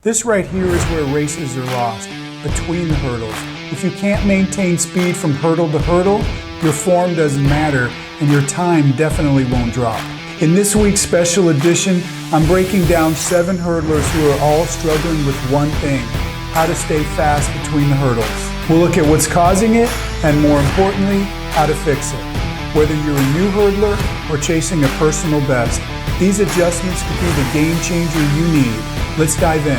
This right here is where races are lost, between the hurdles. If you can't maintain speed from hurdle to hurdle, your form doesn't matter and your time definitely won't drop. In this week's special edition, I'm breaking down 7 hurdlers who are all struggling with one thing: how to stay fast between the hurdles. We'll look at what's causing it and, more importantly, how to fix it. Whether you're a new hurdler or chasing a personal best, these adjustments could be the game changer you need. Let's dive in.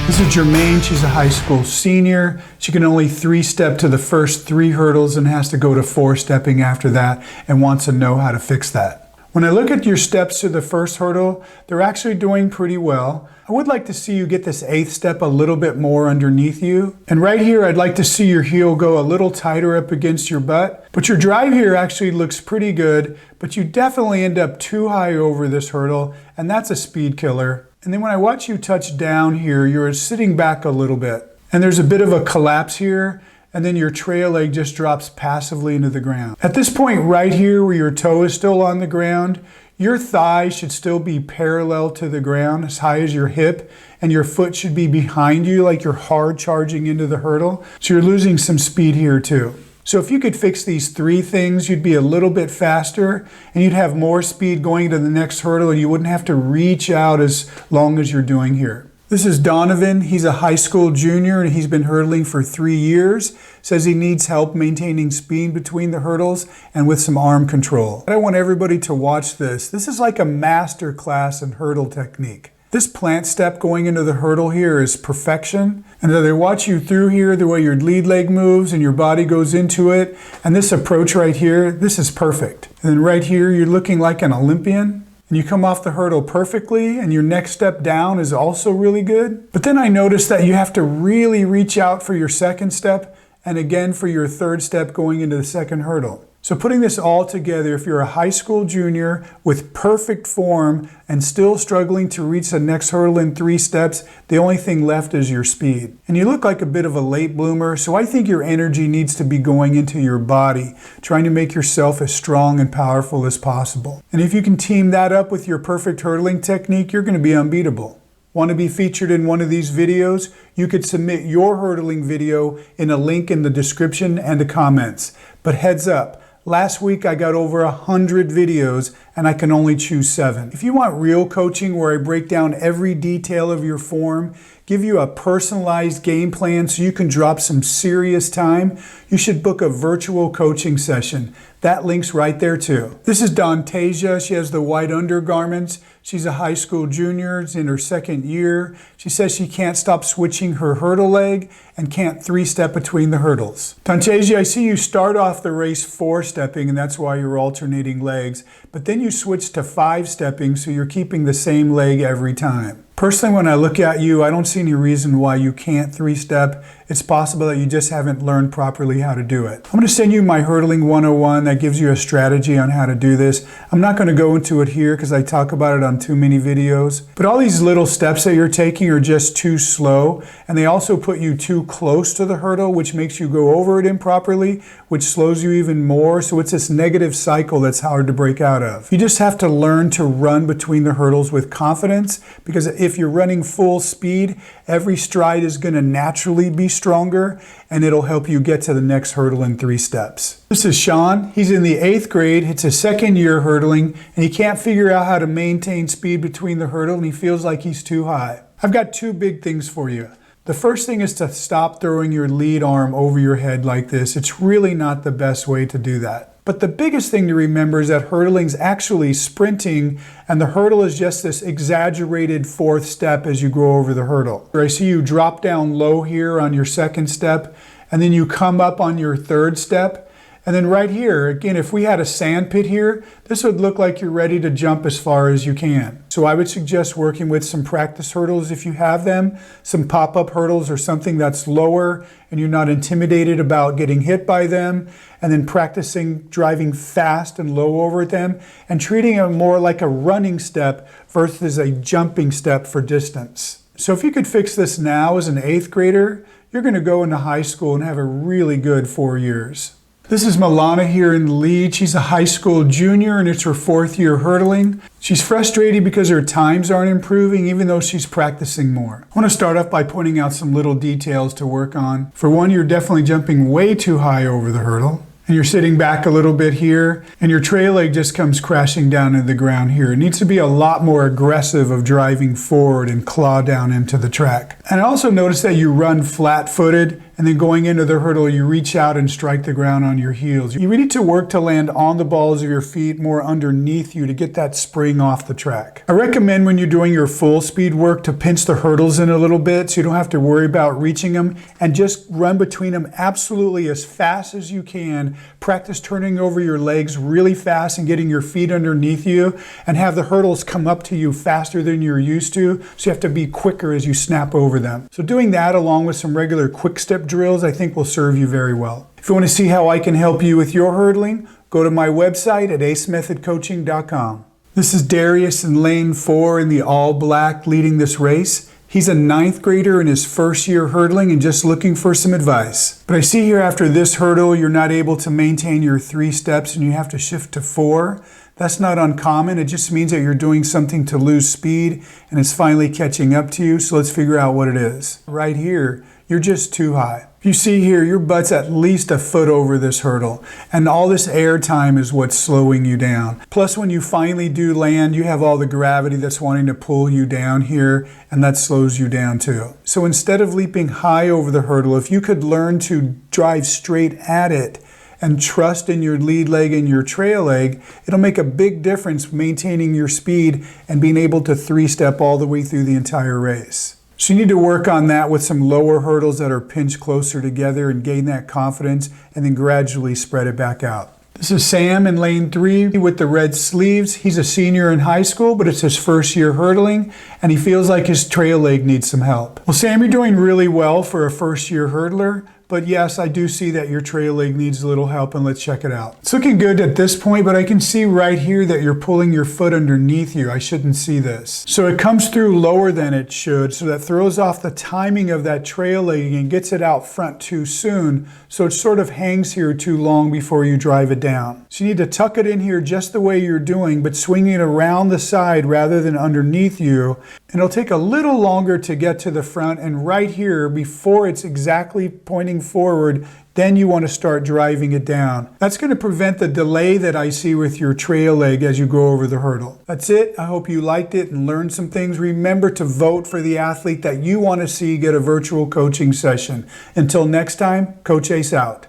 This is Jourmain. She's a high school senior. She can only 3-step to the first 3 hurdles and has to go to 4-stepping after that and wants to know how to fix that. When I look at your steps to the first hurdle, they're actually doing pretty well. I would like to see you get this 8th step a little bit more underneath you. And right here, I'd like to see your heel go a little tighter up against your butt. But your drive here actually looks pretty good, but you definitely end up too high over this hurdle, and that's a speed killer. And then when I watch you touch down here, you're sitting back a little bit. And there's a bit of a collapse here, and then your trail leg just drops passively into the ground. At this point right here where your toe is still on the ground, your thigh should still be parallel to the ground, as high as your hip, and your foot should be behind you like you're hard charging into the hurdle. So you're losing some speed here too. So if you could fix these 3 things, you'd be a little bit faster and you'd have more speed going to the next hurdle, and you wouldn't have to reach out as long as you're doing here. This is Dhonnivon. He's a high school junior and he's been hurdling for 3 years. Says he needs help maintaining speed between the hurdles and with some arm control. I want everybody to watch this. This is like a master class in hurdle technique. This plant step going into the hurdle here is perfection. And they watch you through here, the way your lead leg moves and your body goes into it. And this approach right here, this is perfect. And then right here, you're looking like an Olympian. And you come off the hurdle perfectly, and your next step down is also really good. But then I noticed that you have to really reach out for your 2nd step and again for your 3rd step going into the 2nd hurdle. So putting this all together, if you're a high school junior with perfect form and still struggling to reach the next hurdle in 3 steps, the only thing left is your speed. And you look like a bit of a late bloomer, so I think your energy needs to be going into your body, trying to make yourself as strong and powerful as possible. And if you can team that up with your perfect hurdling technique, you're going to be unbeatable. Want to be featured in one of these videos? You could submit your hurdling video in a link in the description and the comments. But heads up, last week I got over 100 videos and I can only choose 7. If you want real coaching where I break down every detail of your form, give you a personalized game plan so you can drop some serious time, you should book a virtual coaching session. That link's right there too. This is Dontasia. She has the white undergarments. She's a high school junior, is in her 2nd year. She says she can't stop switching her hurdle leg and can't 3-step between the hurdles. Dontasia, I see you start off the race 4-stepping, and that's why you're alternating legs, but then you switch to 5-stepping, so you're keeping the same leg every time. Personally, when I look at you, I don't see any reason why you can't 3-step. It's possible that you just haven't learned properly how to do it. I'm going to send you my Hurdling 101 that gives you a strategy on how to do this. I'm not going to go into it here because I talk about it on too many videos. But all these little steps that you're taking are just too slow, and they also put you too close to the hurdle, which makes you go over it improperly, which slows you even more. So it's this negative cycle that's hard to break out of. You just have to learn to run between the hurdles with confidence, because if you're running full speed, every stride is going to naturally be stronger, and it'll help you get to the next hurdle in 3 steps. This is Sean. He's in the 8th grade. It's his 2nd year hurdling, and he can't figure out how to maintain speed between the hurdle, and he feels like he's too high. I've got 2 big things for you. The first thing is to stop throwing your lead arm over your head like this. It's really not the best way to do that. But the biggest thing to remember is that hurdling is actually sprinting, and the hurdle is just this exaggerated 4th step as you go over the hurdle. I see you drop down low here on your 2nd step, and then you come up on your 3rd step. And then right here, again, if we had a sand pit here, this would look like you're ready to jump as far as you can. So I would suggest working with some practice hurdles if you have them, some pop-up hurdles or something that's lower and you're not intimidated about getting hit by them, and then practicing driving fast and low over them and treating it more like a running step versus a jumping step for distance. So if you could fix this now as an 8th grader, you're going to go into high school and have a really good 4 years. This is Milana here in the lead. She's a high school junior and it's her 4th year hurdling. She's frustrated because her times aren't improving even though she's practicing more. I want to start off by pointing out some little details to work on. For one, you're definitely jumping way too high over the hurdle. And you're sitting back a little bit here, and your trail leg just comes crashing down into the ground here. It needs to be a lot more aggressive of driving forward and claw down into the track. And I also noticed that you run flat-footed, and then going into the hurdle, you reach out and strike the ground on your heels. You really need to work to land on the balls of your feet more underneath you to get that spring off the track. I recommend when you're doing your full speed work to pinch the hurdles in a little bit so you don't have to worry about reaching them, and just run between them absolutely as fast as you can. Practice turning over your legs really fast and getting your feet underneath you, and have the hurdles come up to you faster than you're used to, so you have to be quicker as you snap over them. So doing that along with some regular quick step drills I think will serve you very well. If you want to see how I can help you with your hurdling, go to my website at acemethodcoaching.com. This is Darius in lane 4 in the all black leading this race. He's a 9th grader in his 1st year hurdling and just looking for some advice. But I see here after this hurdle you're not able to maintain your 3 steps and you have to shift to 4. That's not uncommon. It just means that you're doing something to lose speed and it's finally catching up to you. So let's figure out what it is. Right here, you're just too high. You see here, your butt's at least a foot over this hurdle, and all this air time is what's slowing you down. Plus, when you finally do land, you have all the gravity that's wanting to pull you down here, and that slows you down too. So instead of leaping high over the hurdle, if you could learn to drive straight at it and trust in your lead leg and your trail leg, it'll make a big difference maintaining your speed and being able to 3-step all the way through the entire race. So you need to work on that with some lower hurdles that are pinched closer together and gain that confidence, and then gradually spread it back out. This is Sam in lane 3 with the red sleeves. He's a senior in high school, but it's his 1st year hurdling, and he feels like his trail leg needs some help. Well, Sam, you're doing really well for a 1st year hurdler. But yes, I do see that your trail leg needs a little help, and let's check it out. It's looking good at this point, but I can see right here that you're pulling your foot underneath you. I shouldn't see this. So it comes through lower than it should, so that throws off the timing of that trail leg and gets it out front too soon. So it sort of hangs here too long before you drive it down. So you need to tuck it in here just the way you're doing, but swinging it around the side rather than underneath you. And it'll take a little longer to get to the front, and right here, before it's exactly pointing forward, then you want to start driving it down. That's going to prevent the delay that I see with your trail leg as you go over the hurdle. That's it. I hope you liked it and learned some things. Remember to vote for the athlete that you want to see get a virtual coaching session. Until next time, Coach Ace out.